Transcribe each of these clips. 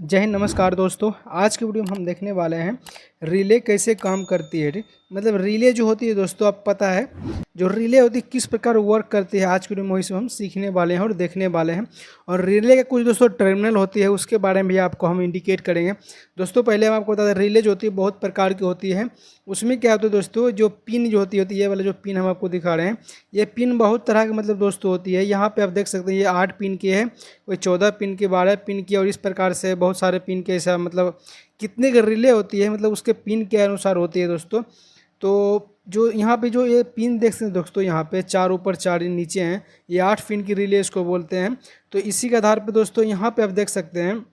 जय हिंद, नमस्कार दोस्तों। आज के वीडियो में हम देखने वाले हैं रिले कैसे काम करती है। ठीक, मतलब रिले जो होती है दोस्तों, आप पता है जो रिले होती है किस प्रकार वर्क करती है। आज के वीडियो में वही सब हम सीखने वाले हैं और देखने वाले हैं। और रिले के कुछ दोस्तों टर्मिनल होती है, उसके बारे में भी आपको हम इंडिकेट करेंगे। दोस्तों पहले हम आपको बता दें, रिले जो होती है बहुत प्रकार की होती है। उसमें क्या होता है दोस्तों, जो पिन जो होती है ये वाला जो पिन हम आपको दिखा रहे हैं, ये पिन बहुत तरह की मतलब दोस्तों होती है। यहाँ पे आप देख सकते हैं ये 8 पिन की है, कोई 14 पिन की, 12 पिन की, और इस प्रकार से बहुत सारे पिन के ऐसा मतलब कितने की रिले होती है, मतलब उसके पिन के अनुसार होती है दोस्तों। तो जो यहाँ पे जो ये पिन देख सकते हैं दोस्तों, यहाँ पे 4 ऊपर 4 नीचे हैं, ये 8 पिन की रिले इसको बोलते हैं। तो इसी के आधार पे दोस्तों यहाँ पे आप देख सकते हैं,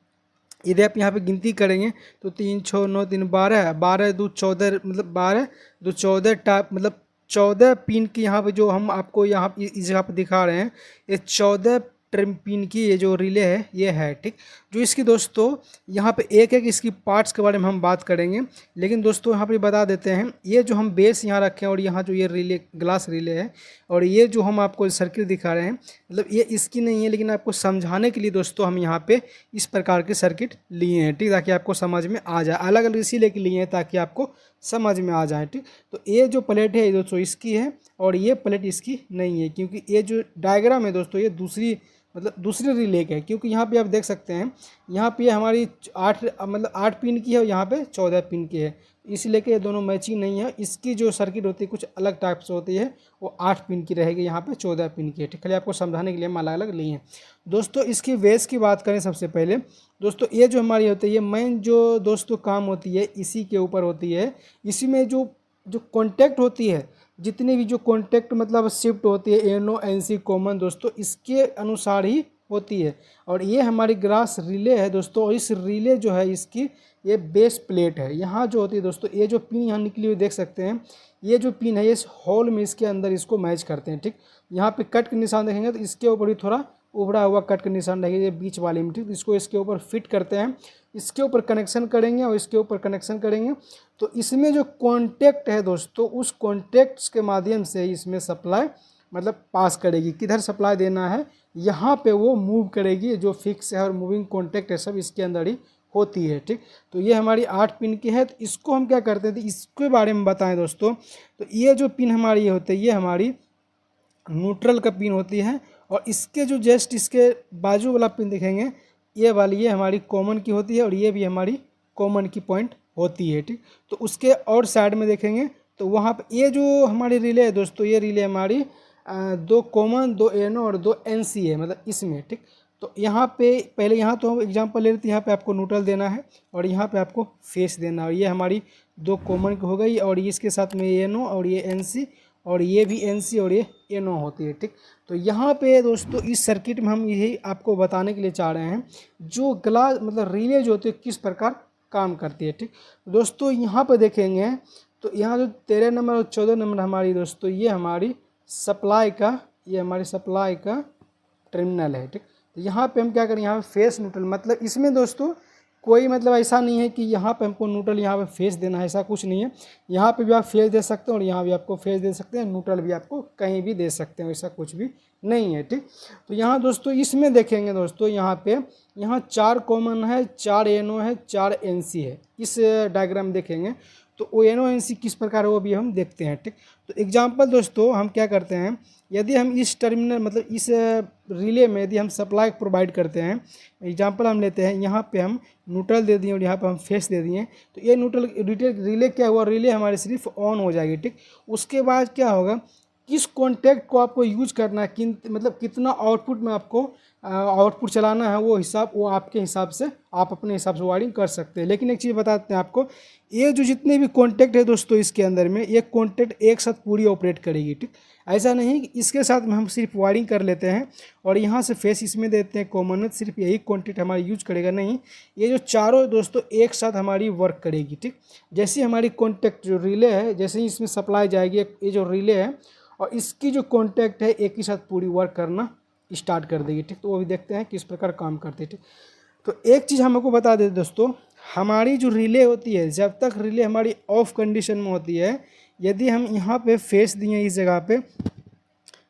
यदि आप यहाँ पे गिनती करेंगे तो 3 6 9 3 12 12 2 14, मतलब 12 2 14 टाइप, मतलब 14 पिन की यहाँ पे जो हम आपको यहाँ इस जगह पे दिखा रहे हैं, ये 14 ट्रिम पिन की ये जो रिले है ये है। ठीक, जो इसकी दोस्तों यहाँ पे एक एक इसकी पार्ट्स के बारे में हम बात करेंगे, लेकिन दोस्तों यहाँ पे बता देते हैं, ये जो हम बेस यहाँ रखे हैं और यहाँ जो ये रिले ग्लास रिले है, और ये जो हम आपको सर्किट दिखा रहे हैं, मतलब ये इसकी नहीं है, लेकिन आपको समझाने के लिए दोस्तों हम यहाँ पे इस प्रकार के सर्किट लिए हैं। ठीक, ताकि आपको समझ में आ जाए, अलग अलग इसीलिए के लिए हैं ताकि आपको समझ में आ जाए। ठीक, तो ये जो प्लेट है दोस्तों इसकी है, और ये प्लेट इसकी नहीं है, क्योंकि ये जो डायग्राम है दोस्तों ये दूसरी मतलब दूसरे रिले का है। क्योंकि यहाँ पे आप देख सकते हैं, यहाँ पे हमारी 8 पिन की है और यहाँ पे 14 पिन की है, इसलिए कि ये दोनों मैचिंग नहीं है। इसकी जो सर्किट होती है कुछ अलग टाइप से होती है, वो 8 पिन की रहेगी, यहाँ पे 14 पिन की है। ठीक है, आपको समझाने के लिए हम अलग अलग लिए हैं दोस्तों। इसकी बेस की बात करें सबसे पहले दोस्तों, ये जो हमारी होती है, ये मेन जो दोस्तों काम होती है इसी के ऊपर होती है। इसी में जो जो कॉन्टैक्ट होती है, जितनी भी जो कॉन्टैक्ट मतलब शिफ्ट होती है, एनो एन सी कॉमन दोस्तों, इसके अनुसार ही होती है। और ये हमारी ग्लास रिले है दोस्तों, और इस रिले जो है इसकी ये बेस प्लेट है। यहाँ जो होती है दोस्तों, ये जो पिन यहाँ निकली हुई देख सकते हैं, ये जो पिन है इस होल में इसके अंदर इसको मैच करते हैं। ठीक, यहाँ पे कट के निशान देखेंगे तो इसके ऊपर भी थोड़ा उभरा हुआ कट का निशान रहेगा, ये बीच वाले में। ठीक, इसको इसके ऊपर फिट करते हैं, इसके ऊपर कनेक्शन करेंगे और इसके ऊपर कनेक्शन करेंगे। तो इसमें जो कॉन्टैक्ट है दोस्तों, उस कॉन्टैक्ट्स के माध्यम से इसमें सप्लाई मतलब पास करेगी। किधर सप्लाई देना है यहाँ पे वो मूव करेगी। जो फिक्स है और मूविंग कॉन्टैक्ट है सब इसके अंदर ही होती है। ठीक, तो ये हमारी 8 पिन की है। तो इसको हम क्या करते थे, इसके बारे में बताएं दोस्तों। तो ये जो पिन हमारी ये होती है, ये हमारी न्यूट्रल का पिन होती है, और इसके जो जस्ट इसके बाजू वाला पिन देखेंगे, ये वाली ये हमारी कॉमन की होती है, और ये भी हमारी कॉमन की पॉइंट होती है। ठीक, तो उसके और साइड में देखेंगे तो वहाँ पे ये जो हमारी रिले है दोस्तों, ये रिले हमारी 2 कॉमन 2 एनो और 2 एन सी है, मतलब इसमें। ठीक, तो यहाँ पे पहले यहाँ तो हम एग्जांपल ले लेते हैं, यहाँ पे आपको न्यूट्रल देना है और यहाँ पे आपको फेस देना है। और ये हमारी 2 कॉमन की हो गई, और इसके साथ में ये एनो और ये एन सी, और ये भी एन सी और ये एनो होती है। ठीक, तो यहाँ पे दोस्तों इस सर्किट में हम यही आपको बताने के लिए चाह रहे हैं, जो ग्लास मतलब रिले जो होती है किस प्रकार काम करती है। ठीक, दोस्तों यहाँ पे देखेंगे तो यहाँ जो 13 नंबर और 14 नंबर हमारी दोस्तों, ये हमारी सप्लाई का, ये हमारी सप्लाई का टर्मिनल है। ठीक, तो यहाँ पे हम क्या करें, यहाँ पे फेस न्यूट्रल, मतलब इसमें दोस्तों कोई मतलब ऐसा नहीं है कि यहाँ पे हमको न्यूट्रल यहाँ पे फेस देना है, ऐसा कुछ नहीं है। यहाँ पे भी आप फेस दे सकते हैं और यहाँ भी आपको फेस दे सकते हैं, न्यूट्रल भी आपको कहीं भी दे सकते हैं, ऐसा कुछ भी नहीं है। ठीक, तो यहाँ दोस्तों इसमें देखेंगे दोस्तों, यहाँ पे यहाँ 4 कॉमन है, 4 एनो है, 4 एन सी है। इस डायग्राम देखेंगे तो ओ एनो एन सी किस प्रकार है वो भी हम देखते हैं। ठीक, तो एग्जाम्पल दोस्तों हम क्या करते हैं, यदि हम इस टर्मिनल मतलब इस रिले में यदि हम सप्लाई प्रोवाइड करते हैं, एग्जांपल हम लेते हैं, यहाँ पे हम न्यूट्रल दे दिए और यहाँ पे हम फेस दे दिए, तो ये न्यूट्रल रिले क्या हुआ, रिले हमारी सिर्फ ऑन हो जाएगी। ठीक, उसके बाद क्या होगा, किस कॉन्टैक्ट को आपको यूज करना है, किन मतलब कितना आउटपुट में आपको आउटपुट चलाना है, वो हिसाब वो आपके हिसाब से आप अपने हिसाब से वायरिंग कर सकते हैं। लेकिन एक चीज़ बताते हैं आपको, ये जो जितने भी कॉन्टैक्ट है दोस्तों इसके अंदर में, ये कॉन्टैक्ट एक साथ पूरी ऑपरेट करेगी। ठीक, ऐसा नहीं कि इसके साथ में हम सिर्फ वायरिंग कर लेते हैं और यहाँ से फेस इसमें देते हैं कॉमन में, सिर्फ यही कॉन्टैक्ट हमारी यूज करेगा, नहीं, ये जो चारों दोस्तों एक साथ हमारी वर्क करेगी। ठीक, जैसे हमारी कॉन्टैक्ट जो रिले है, जैसे ही इसमें सप्लाई जाएगी, ये जो रिले है और इसकी जो कॉन्टैक्ट है एक ही साथ पूरी वर्क करना स्टार्ट कर देगी। ठीक, तो वो भी देखते हैं किस प्रकार काम करते हैं। ठीक, तो एक चीज़ हमको बता दें दोस्तों, हमारी जो रिले होती है, जब तक रिले हमारी ऑफ कंडीशन में होती है, यदि हम यहाँ पे फेस दिए इस जगह पे,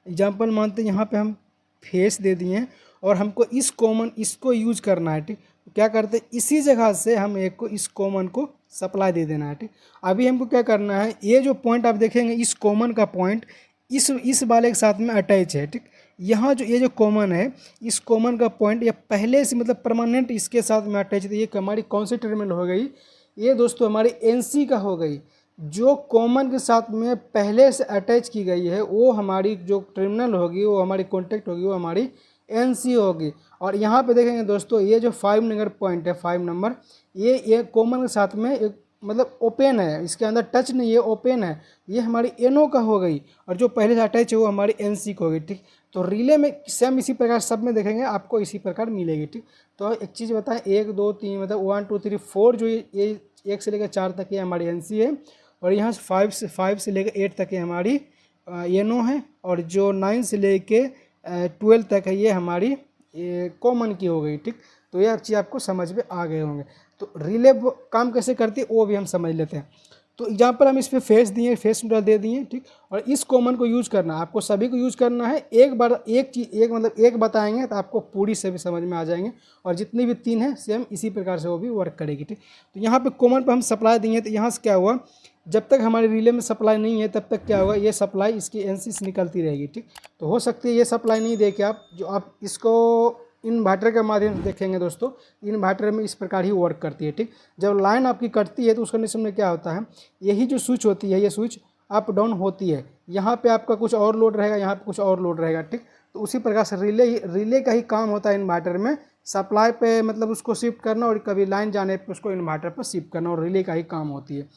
एग्जांपल मानते हैं यहाँ पे हम फेस दे दिए और हमको इस कॉमन इसको यूज करना है। ठीक, तो क्या करते हैं, इसी जगह से हम एक को इस कॉमन को सप्लाई दे देना है। ठीक, अभी हमको क्या करना है, ये जो पॉइंट आप देखेंगे इस कॉमन का पॉइंट इस वाले के साथ में अटैच है। ठीक, यहाँ जो ये जो कॉमन है, इस कॉमन का पॉइंट ये पहले से मतलब परमानेंट इसके साथ में अटैच है। ये हमारी कौन सी टर्मिनल हो गई, ये दोस्तों हमारी एनसी का हो गई। जो कॉमन के साथ में पहले से अटैच की गई है वो हमारी जो टर्मिनल होगी, वो हमारी कॉन्टैक्ट होगी, वो हमारी एनसी होगी। और यहाँ पे देखेंगे दोस्तों, ये जो 5 नंबर पॉइंट है, 5 नंबर, ये कॉमन के साथ में एक मतलब ओपन है, इसके अंदर टच नहीं है, ओपन है। ये हमारी एनओ का हो गई, और जो पहले से अटैच है वो हमारी एनसी को होगी। ठीक, तो रिले में सेम इसी प्रकार सब में देखेंगे आपको इसी प्रकार मिलेगी। ठीक, तो एक चीज़ बताएं, 1 2 3 मतलब 1 2 3 4 जो ये 1 से लेकर 4 तक ये हमारी एनसी है, और यहाँ से 5 से लेकर 8 तक ये हमारी एनओ है, और जो 9 से लेके 12 तक है ये हमारी कॉमन की हो गई। ठीक, तो यह चीज़ आपको समझ में आ गए होंगे। तो रिले काम कैसे करती है वो भी हम समझ लेते हैं। तो यहाँ पर हम इस पर फेस दिए, फेस न्यूट्रल दे दिए। ठीक, और इस कॉमन को यूज़ करना आपको सभी को यूज़ करना है। एक बार एक चीज़ एक बताएंगे तो आपको पूरी सभी समझ में आ जाएंगे, और जितनी भी 3 है सेम इसी प्रकार से वो भी वर्क करेगी। ठीक, तो यहाँ पे कॉमन पर हम सप्लाई दिए, तो यहाँ से क्या हुआ, जब तक हमारे रिले में सप्लाई नहीं है तब तक क्या होगा, ये सप्लाई इसकी एनसी से निकलती रहेगी। ठीक, तो हो सकती है ये सप्लाई नहीं दे के आप इसको इन्वर्टर के माध्यम से देखेंगे दोस्तों, इन्वर्टर में इस प्रकार ही वर्क करती है। ठीक, जब लाइन आपकी कटती है तो उस कंडीशन में क्या होता है, यही जो स्विच होती है, ये स्विच अप डाउन होती है। यहाँ पे आपका कुछ और लोड रहेगा, यहाँ पे कुछ और लोड रहेगा। ठीक, तो उसी प्रकार से रिले का ही काम होता है इन्वर्टर में, सप्लाई पे मतलब उसको शिफ्ट करना, और कभी लाइन जाने पर उसको इन्वर्टर पर शिफ्ट करना, और रिले का ही काम होती है।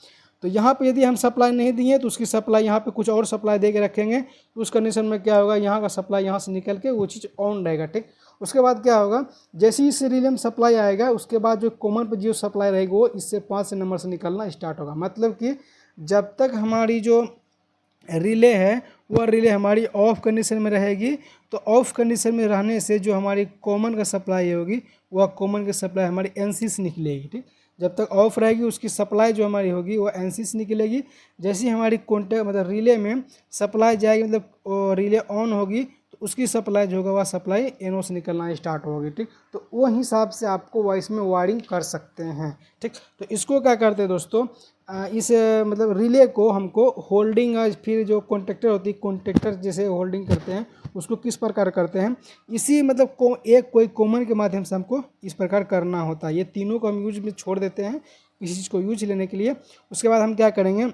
तो यहाँ पे यदि हम सप्लाई नहीं दिए तो उसकी सप्लाई यहाँ पे कुछ और सप्लाई दे के रखेंगे, तो उस कंडीशन में क्या होगा, यहाँ का सप्लाई यहाँ से निकल के वो चीज़ ऑन रहेगा। ठीक, उसके बाद क्या होगा, जैसे ही इस रिले में सप्लाई आएगा उसके बाद जो कॉमन पर जो सप्लाई रहेगी वो इससे 5 नंबर से निकलना स्टार्ट होगा। मतलब कि जब तक हमारी जो रिले है वह रिले हमारी ऑफ कंडीशन में रहेगी, तो ऑफ कंडीशन में रहने से जो हमारी कॉमन का सप्लाई होगी वह कॉमन की सप्लाई हमारी एनसी से निकलेगी। ठीक, जब तक ऑफ रहेगी उसकी सप्लाई जो हमारी होगी वो एनसी से निकलेगी। जैसे ही हमारी कॉन्टैक्ट मतलब रिले में सप्लाई जाएगी, मतलब रिले ऑन होगी, तो उसकी सप्लाई जो होगा वह सप्लाई एनओ से निकलना स्टार्ट होगी। ठीक, तो वो हिसाब से आपको वॉइस में वायरिंग कर सकते हैं। ठीक, तो इसको क्या करते हैं दोस्तों, इस मतलब रिले को हमको होल्डिंग, फिर जो कॉन्टेक्टर होती है, कॉन्टेक्टर जैसे होल्डिंग करते हैं उसको किस प्रकार करते हैं, इसी मतलब कोई कॉमन के माध्यम से हमको इस प्रकार करना होता है। ये तीनों को हम यूज में छोड़ देते हैं किसी चीज़ को यूज लेने के लिए। उसके बाद हम क्या करेंगे,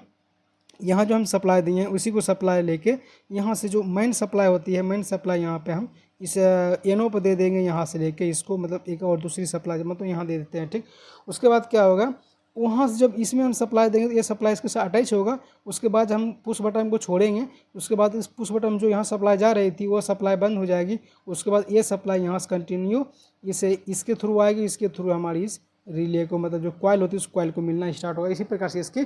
यहाँ जो हम सप्लाई दिए हैं उसी को सप्लाई लेके यहाँ से जो मेन सप्लाई होती है, मेन सप्लाई यहाँ पे हम इस एनओ पर दे देंगे, यहाँ से लेके इसको मतलब एक और दूसरी सप्लाई मतलब यहाँ दे देते हैं। ठीक, उसके बाद क्या होगा, वहाँ से जब इसमें हम सप्लाई देंगे तो ये सप्लाई इसके साथ अटैच होगा। उसके बाद हम पुश बटन को छोड़ेंगे, उसके बाद इस पुश बटन जो यहाँ सप्लाई जा रही थी वो सप्लाई बंद हो जाएगी। उसके बाद ये सप्लाई यहाँ से कंटिन्यू इसके थ्रू आएगी, इसके थ्रू हमारी इस रिले को मतलब जो कॉइल होती है उस कॉइल को मिलना स्टार्ट होगा। इसी प्रकार से इसकी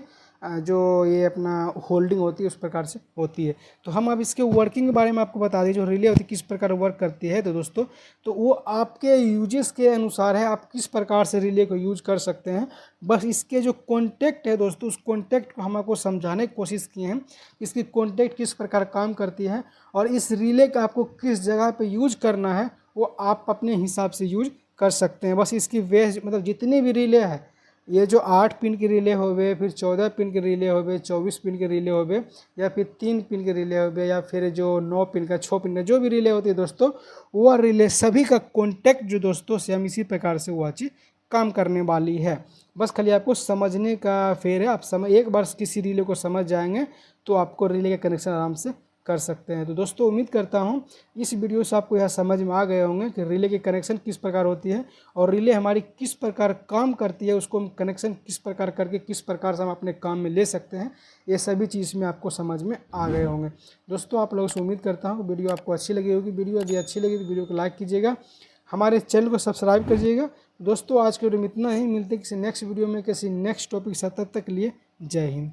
जो ये अपना होल्डिंग होती है उस प्रकार से होती है। तो हम अब इसके वर्किंग के बारे में आपको बता दें, जो रिले होती है किस प्रकार वर्क करती है। तो दोस्तों तो वो आपके यूजेस के अनुसार है, आप किस प्रकार से रिले को यूज कर सकते हैं। बस इसके जो कॉन्टैक्ट है दोस्तों, उस कॉन्टैक्ट को हम आपको समझाने की कोशिश किए हैं, इसकी कॉन्टैक्ट किस प्रकार काम करती है, और इस रिले का आपको किस जगह पर यूज करना है वो आप अपने हिसाब से यूज कर सकते हैं। बस इसकी वेज मतलब जितनी भी रिले है, ये जो 8 पिन की रिले होवे, फिर 14 पिन के रिले होवे, 24 पिन के रिले होवे, या फिर 3 पिन के रिले होवे, या फिर जो 9 पिन का 6 पिन का जो भी रिले होती है दोस्तों, वह रिले सभी का कॉन्टैक्ट जो दोस्तों से हम इसी प्रकार से वह चीज़ काम करने वाली है। बस खाली आपको समझने का फेर है, आप एक बार किसी रिले को समझ जाएंगे तो आपको रिले का कनेक्शन आराम से कर सकते हैं। तो दोस्तों उम्मीद करता हूँ इस वीडियो से आपको यह समझ में आ गए होंगे कि रिले के कनेक्शन किस प्रकार होती है, और रिले हमारी किस प्रकार काम करती है, उसको हम कनेक्शन किस प्रकार करके किस प्रकार से हम अपने काम में ले सकते हैं। ये सभी चीज़ में आपको समझ में आ गए होंगे। दोस्तों आप लोगों से उम्मीद करता हूँ वीडियो आपको अच्छी लगी होगी। वीडियो यदि अच्छी लगी तो वीडियो को लाइक कीजिएगा, हमारे चैनल को सब्सक्राइब कीजिएगा। दोस्तों आज के वीडियो में इतना ही, मिलते हैं किसी नेक्स्ट वीडियो में किसी नेक्स्ट टॉपिक से, तब तक के लिए जय हिंद।